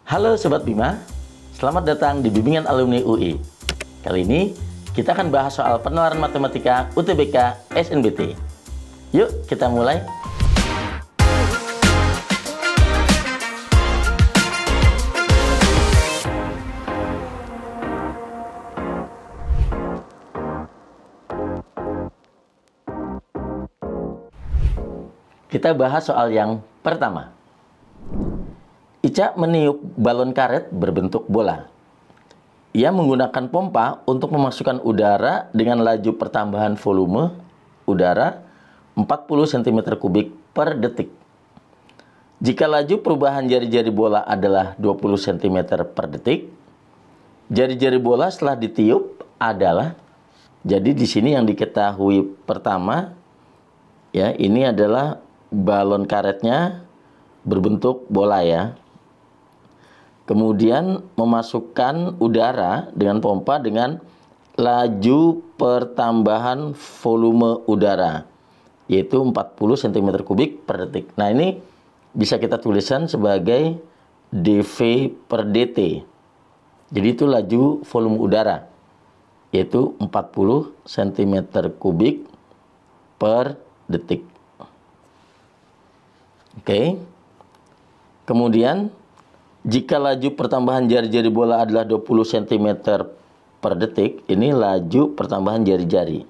Halo Sobat Bima, selamat datang di Bimbingan Alumni UI. Kali ini kita akan bahas soal penalaran matematika UTBK SNBT. Yuk kita mulai. Kita bahas soal yang pertama. Ica meniup balon karet berbentuk bola. Ia menggunakan pompa untuk memasukkan udara dengan laju pertambahan volume udara 40 cm3 per detik. Jika laju perubahan jari-jari bola adalah 20 cm per detik, jari-jari bola setelah ditiup adalah, jadi di sini yang diketahui pertama, ya, ini adalah balon karetnya berbentuk bola ya. Kemudian memasukkan udara dengan pompa dengan laju pertambahan volume udara, yaitu 40 cm3 per detik. Nah, ini bisa kita tuliskan sebagai dV per dt. Jadi itu laju volume udara, yaitu 40 cm3 per detik. Oke. Kemudian jika laju pertambahan jari-jari bola adalah 20 cm per detik, ini laju pertambahan jari-jari.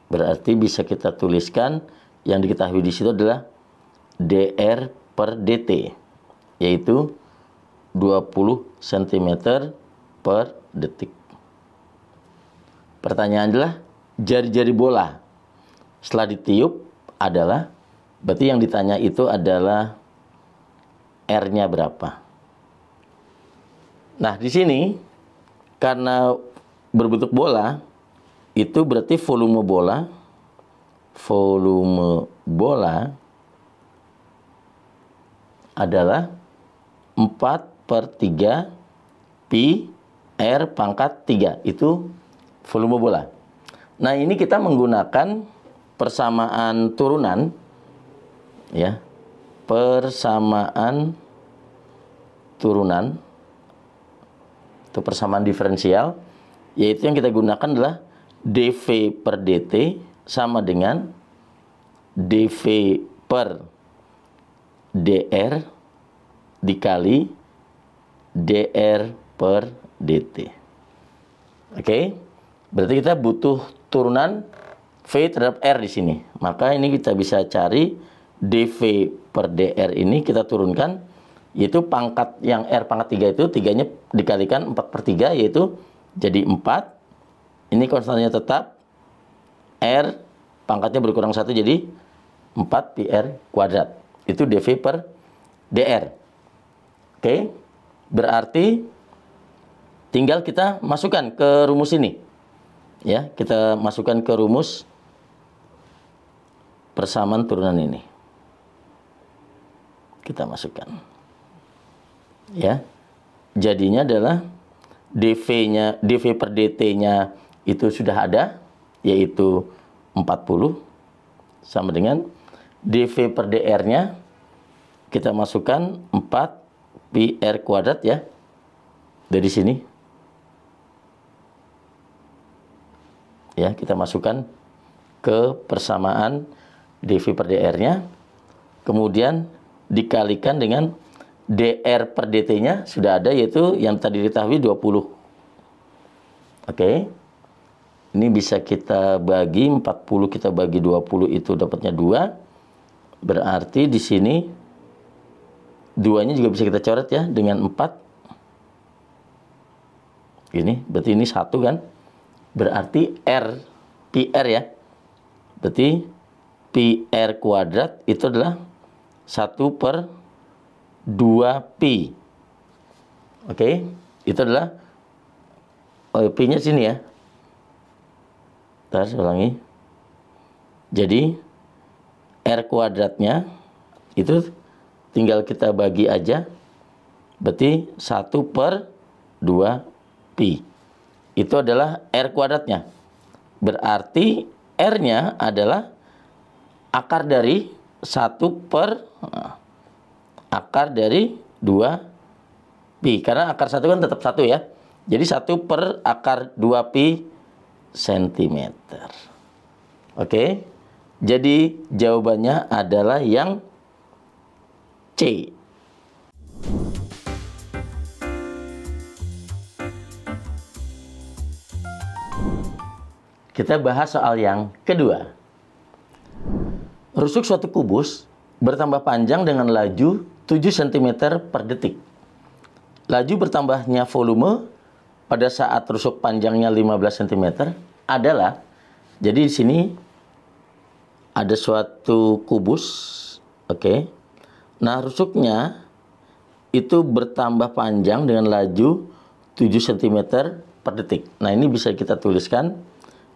Berarti bisa kita tuliskan yang diketahui di situ adalah dr per dt, yaitu 20 cm per detik. Pertanyaan adalah jari-jari bola setelah ditiup adalah, berarti yang ditanya itu adalah R-nya berapa. Nah, di sini karena berbentuk bola, itu berarti volume bola adalah 4/3 pi R pangkat 3. Itu volume bola. Nah, ini kita menggunakan persamaan turunan, ya, persamaan turunan atau persamaan diferensial, yaitu yang kita gunakan adalah dV per dt sama dengan dV per dr dikali dr per dt. Oke, berarti kita butuh turunan V terhadap R di sini. Maka ini kita bisa cari dV per dr ini kita turunkan, yaitu pangkat yang R pangkat 3 itu 3-nya dikalikan 4/3, yaitu jadi 4. Ini konstannya tetap, R pangkatnya berkurang 1 jadi 4 pi R kuadrat. Itu dV per dr. Oke, berarti tinggal kita masukkan ke rumus ini. Ya, kita masukkan ke rumus persamaan turunan ini. Kita masukkan. Ya. Jadinya adalah dV-nya, dV per dt-nya itu sudah ada, yaitu 40 sama dengan dV per dr-nya kita masukkan 4 pi R kuadrat ya. Dari sini. Ya, kita masukkan ke persamaan dV per dr-nya. Kemudian dikalikan dengan dr per dt-nya sudah ada, yaitu yang tadi diketahui 20. Oke. Ini bisa kita bagi 40, kita bagi 20 itu dapatnya 2. Berarti di sini 2-nya juga bisa kita coret ya dengan 4. Ini berarti ini 1 kan? Berarti R pi R ya. Berarti pi R kuadrat itu adalah 1/2 pi. Oke, itu adalah pi-nya sini ya. Ntar saya ulangi. Jadi R kuadratnya itu tinggal kita bagi aja. Berarti 1/2 pi. Itu adalah R kuadratnya. Berarti R-nya adalah akar dari 1 per akar dari 2 pi. Karena akar 1 kan tetap 1 ya. Jadi 1 per akar 2 pi sentimeter. Oke. Jadi jawabannya adalah yang C. Kita bahas soal yang kedua. Rusuk suatu kubus bertambah panjang dengan laju 7 cm per detik. Laju bertambahnya volume pada saat rusuk panjangnya 15 cm adalah, jadi di sini ada suatu kubus, oke. Nah, rusuknya itu bertambah panjang dengan laju 7 cm per detik. Nah, ini bisa kita tuliskan.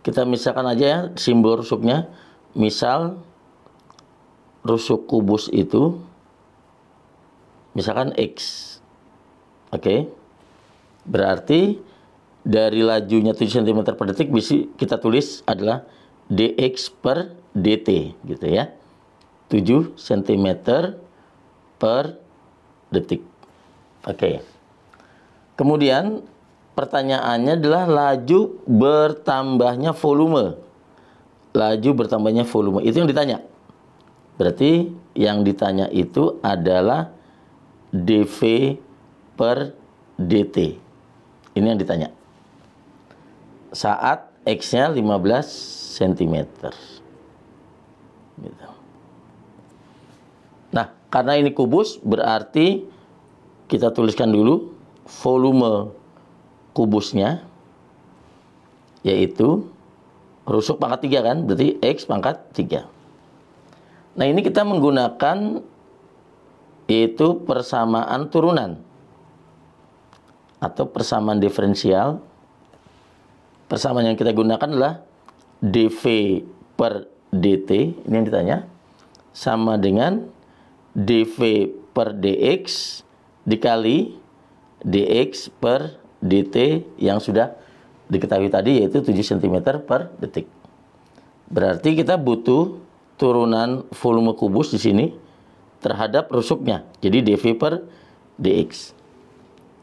Kita misalkan aja ya simbol rusuknya. Misal rusuk kubus itu misalkan X. Oke. Berarti dari lajunya 7 cm per detik bisa kita tulis adalah dx per dt gitu ya. 7 cm per detik. Oke. Kemudian pertanyaannya adalah laju bertambahnya volume. Laju bertambahnya volume itu yang ditanya. Berarti yang ditanya itu adalah dv per dt. Ini yang ditanya. Saat X-nya 15 cm. Gitu. Nah, karena ini kubus, berarti kita tuliskan dulu volume kubusnya, yaitu rusuk pangkat 3 kan, berarti X pangkat 3. Nah, ini kita menggunakan yaitu persamaan turunan atau persamaan diferensial. Persamaan yang kita gunakan adalah dv per dt, ini yang ditanya, sama dengan dv per dx dikali dx per dt yang sudah diketahui tadi, yaitu 7 cm per detik. Berarti kita butuh turunan volume kubus di sini terhadap rusuknya. Jadi dv per dx.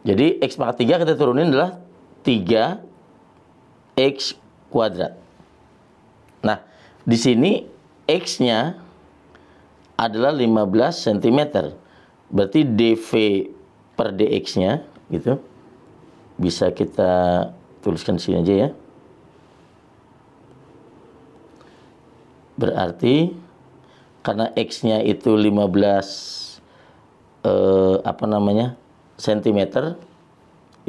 Jadi X pangkat 3 kita turunin adalah 3x kuadrat. Nah, di sini X-nya adalah 15 cm. Berarti dv per dx-nya gitu. Bisa kita tuliskan di sini aja ya. Berarti karena X-nya itu 15 sentimeter,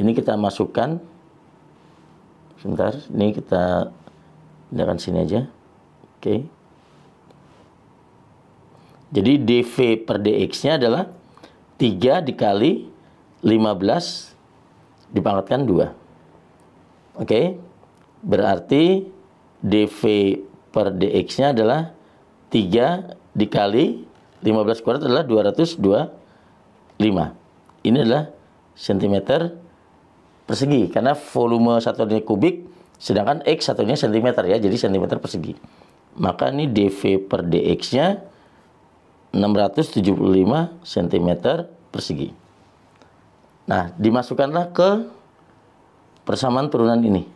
ini kita masukkan. Sebentar, ini kita pindahkan sini aja. Oke. Jadi dv per dx-nya adalah 3 dikali 15 dipangkatkan 2. Oke. Berarti dv per dx-nya adalah 3 dikali 15 kuadrat adalah 225. Ini adalah cm persegi, karena volume satunya kubik, sedangkan X satunya cm ya, jadi cm persegi. Maka ini dv per dx-nya 675 cm persegi. Nah, dimasukkanlah ke persamaan turunan ini.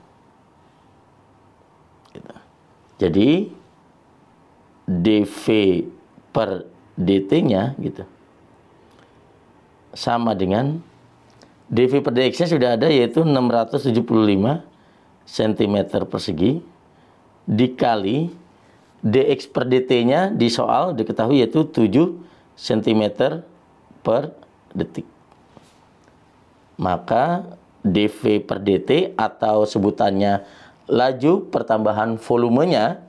Jadi dv per dt-nya gitu sama dengan dv per dx-nya sudah ada, yaitu 675 cm persegi dikali dx per dt-nya di soal diketahui yaitu 7 cm per detik. Maka dv per dt atau sebutannya laju pertambahan volumenya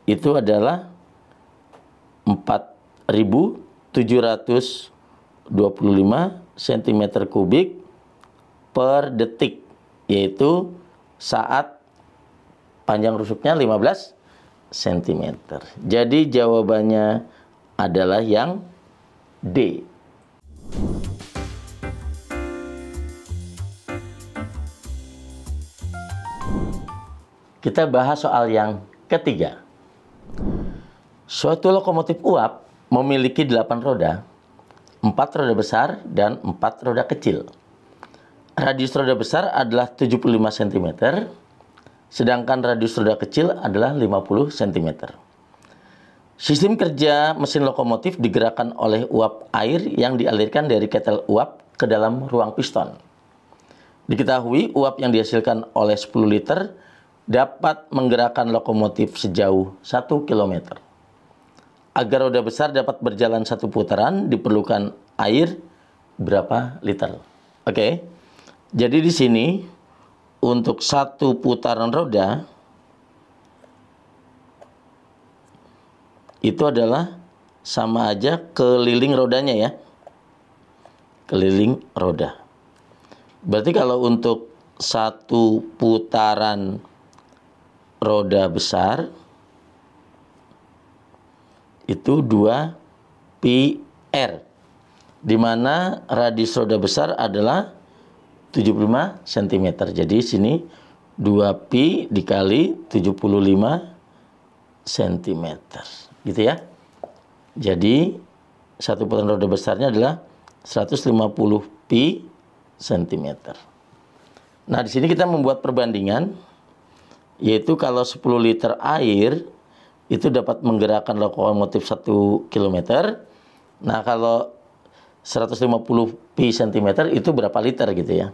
itu adalah 4.725 cm kubik per detik, yaitu saat panjang rusuknya 15 cm. Jadi jawabannya adalah yang D. Kita bahas soal yang ketiga. Suatu lokomotif uap memiliki 8 roda 4 roda besar dan 4 roda kecil. Radius roda besar adalah 75 cm, sedangkan radius roda kecil adalah 50 cm. Sistem kerja mesin lokomotif digerakkan oleh uap air yang dialirkan dari ketel uap ke dalam ruang piston. Diketahui uap yang dihasilkan oleh 10 liter dapat menggerakkan lokomotif sejauh 1 km. Agar roda besar dapat berjalan 1 putaran, diperlukan air berapa liter? Oke. Jadi di sini untuk 1 putaran roda itu adalah sama aja keliling rodanya ya. Keliling roda. Berarti kalau untuk 1 putaran roda besar itu 2 pi R, di mana radius roda besar adalah 75 cm. Jadi sini 2 pi dikali 75 cm. Gitu ya. Jadi 1 putaran roda besarnya adalah 150 pi cm. Nah, di sini kita membuat perbandingan, yaitu kalau 10 liter air itu dapat menggerakkan lokomotif 1 km. Nah, kalau 150 pi cm itu berapa liter gitu ya.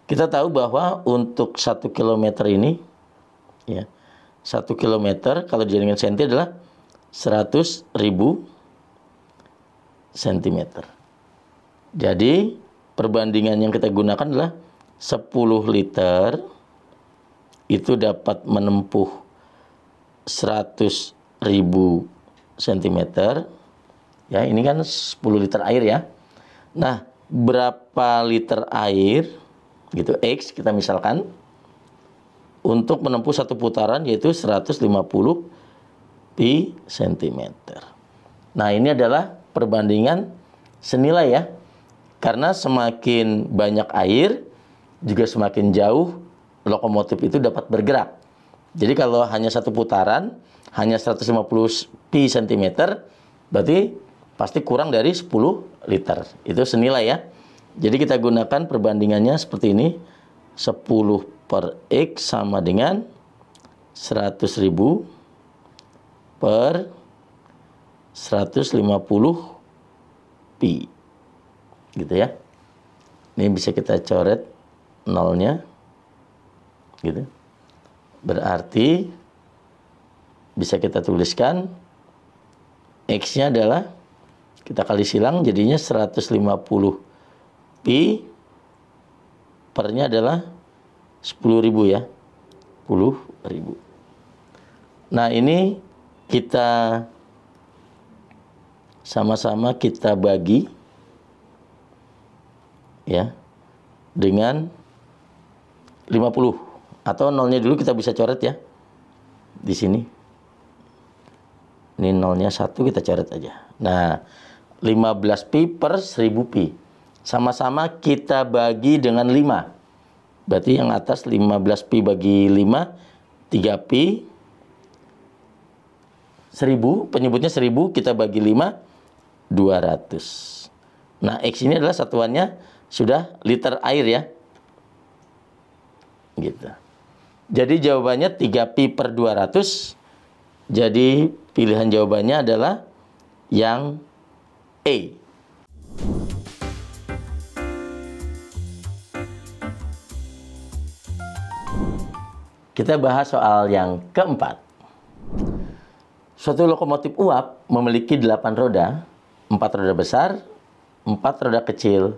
Kita tahu bahwa untuk 1 km ini ya, 1 km kalau dijadikan senti adalah 100.000 cm. Jadi perbandingan yang kita gunakan adalah 10 liter itu dapat menempuh 100.000 cm. Ya, ini kan 10 liter air ya. Nah, berapa liter air gitu, X kita misalkan, untuk menempuh 1 putaran yaitu 150 pi cm. Nah, ini adalah perbandingan senilai ya. Karena semakin banyak air juga semakin jauh lokomotif itu dapat bergerak. Jadi kalau hanya 1 putaran hanya 150 pi cm, berarti pasti kurang dari 10 liter. Itu senilai ya. Jadi kita gunakan perbandingannya seperti ini. 10 per X sama dengan 100.000 per 150 pi. Gitu ya. Ini bisa kita coret nolnya. Gitu. Berarti bisa kita tuliskan X-nya adalah, kita kali silang jadinya 150 pi pernya adalah 10.000 ya. 10.000. Nah, ini kita sama-sama kita bagi ya dengan 50, atau nolnya dulu kita bisa coret ya. Di sini. Ini nolnya 1 kita coret aja. Nah, 15 pi per 1000 pi. Sama-sama kita bagi dengan 5. Berarti yang atas 15 pi bagi 5, 3 pi. 1000, penyebutnya 1000, kita bagi 5, 200. Nah, X ini adalah satuannya sudah liter air ya. Gitu. Jadi jawabannya 3 pi per 200. Jadi pilihan jawabannya adalah yang E. Kita bahas soal yang keempat. Suatu lokomotif uap memiliki 8 roda, 4 roda besar, 4 roda kecil.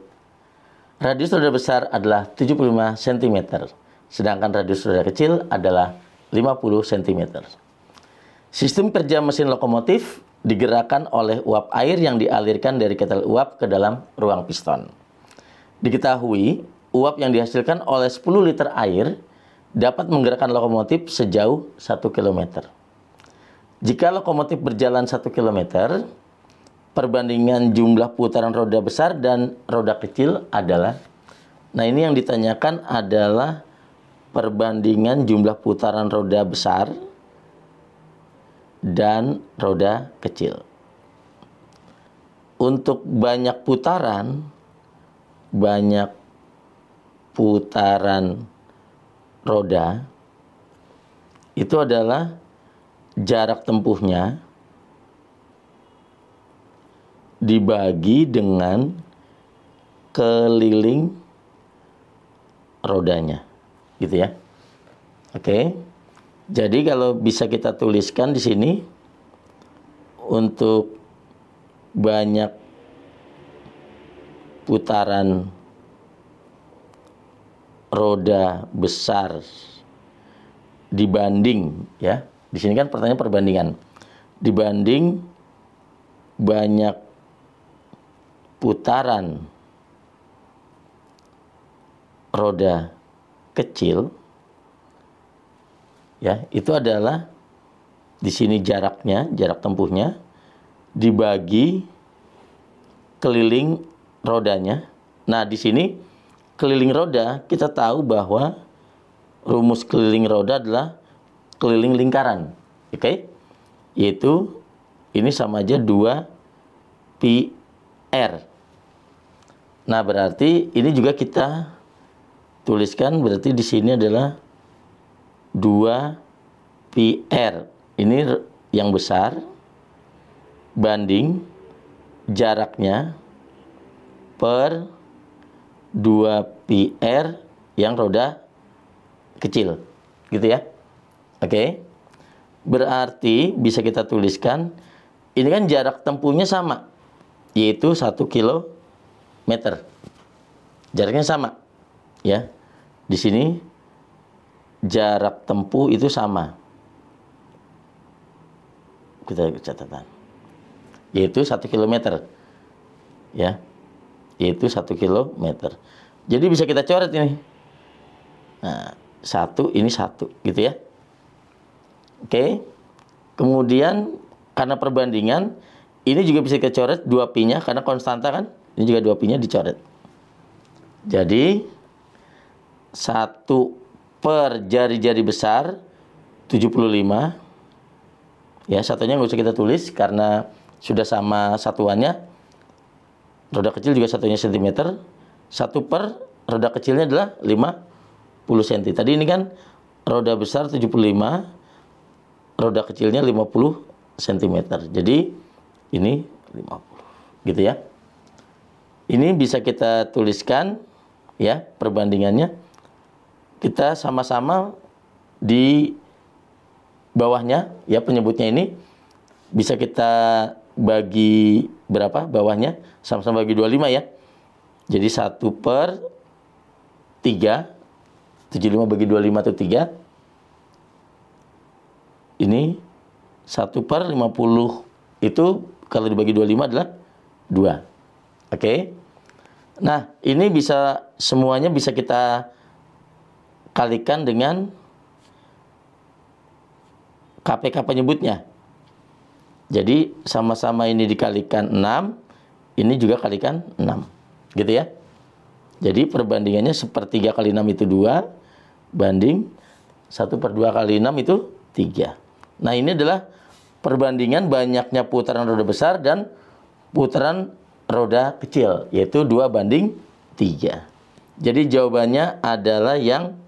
Radius roda besar adalah 75 cm, sedangkan radius roda kecil adalah 50 cm. Sistem kerja mesin lokomotif digerakkan oleh uap air yang dialirkan dari ketel uap ke dalam ruang piston. Diketahui, uap yang dihasilkan oleh 10 liter air dapat menggerakkan lokomotif sejauh 1 km. Jika lokomotif berjalan 1 km, perbandingan jumlah putaran roda besar dan roda kecil adalah, nah ini yang ditanyakan adalah perbandingan jumlah putaran roda besar dan roda kecil. untuk banyak putaran roda itu adalah jarak tempuhnya dibagi dengan keliling rodanya, gitu ya. Oke. Jadi kalau bisa kita tuliskan di sini, untuk banyak putaran roda besar dibanding, ya. Di sini kan pertanyaan perbandingan. Dibanding banyak putaran roda kecil, ya, itu adalah di sini jarak tempuhnya dibagi keliling rodanya. Nah, di sini keliling roda, kita tahu bahwa rumus keliling roda adalah keliling lingkaran. Oke? Yaitu ini sama aja 2pi R. Nah, berarti ini juga kita tuliskan, berarti di sini adalah 2pi R. Ini yang besar banding jaraknya per 2pi R yang roda kecil. Gitu ya. Oke. Berarti bisa kita tuliskan, ini kan jarak tempuhnya sama, yaitu 1 kilometer. Jaraknya sama. Ya. Di sini jarak tempuh itu sama. Kita catatan. Yaitu 1 kilometer. Ya. Yaitu 1 kilometer. Jadi bisa kita coret ini. Nah, 1 ini 1 gitu ya. Oke. Kemudian karena perbandingan ini juga bisa kita coret 2pi-nya karena konstanta kan. Ini juga 2pi-nya dicoret. Jadi 1 per jari-jari besar 75. Ya, satunya nggak usah kita tulis karena sudah sama satuannya. Roda kecil juga satunya cm. 1 per roda kecilnya adalah 50 cm. Tadi ini kan roda besar 75, roda kecilnya 50 cm. Jadi ini 50. Gitu ya. Ini bisa kita tuliskan ya perbandingannya. Kita sama-sama di bawahnya ya, penyebutnya ini bisa kita bagi berapa bawahnya, sama-sama bagi 25 ya. Jadi 1 per 3, 75 bagi 25 itu 3. Ini 1 per 50 itu kalau dibagi 25 adalah 2. Oke. Nah, ini bisa semuanya bisa kita kalikan dengan KPK penyebutnya. Jadi sama-sama ini dikalikan 6, ini juga kalikan 6. Gitu ya. Jadi perbandingannya 1/3 kali 6 itu 2, banding 1/2 kali 6 itu 3. Nah, ini adalah perbandingan banyaknya putaran roda besar dan putaran roda kecil, yaitu 2/3. Jadi jawabannya adalah yang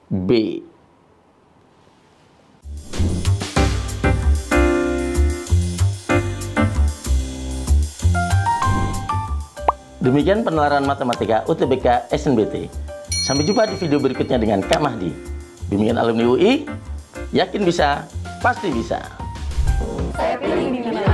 B. Demikian penelaran matematika UTBK SNBT. Sampai jumpa di video berikutnya dengan Kak Mahdi. Bimbingan alumni UI, yakin bisa, pasti bisa. Saya pilih bimbingan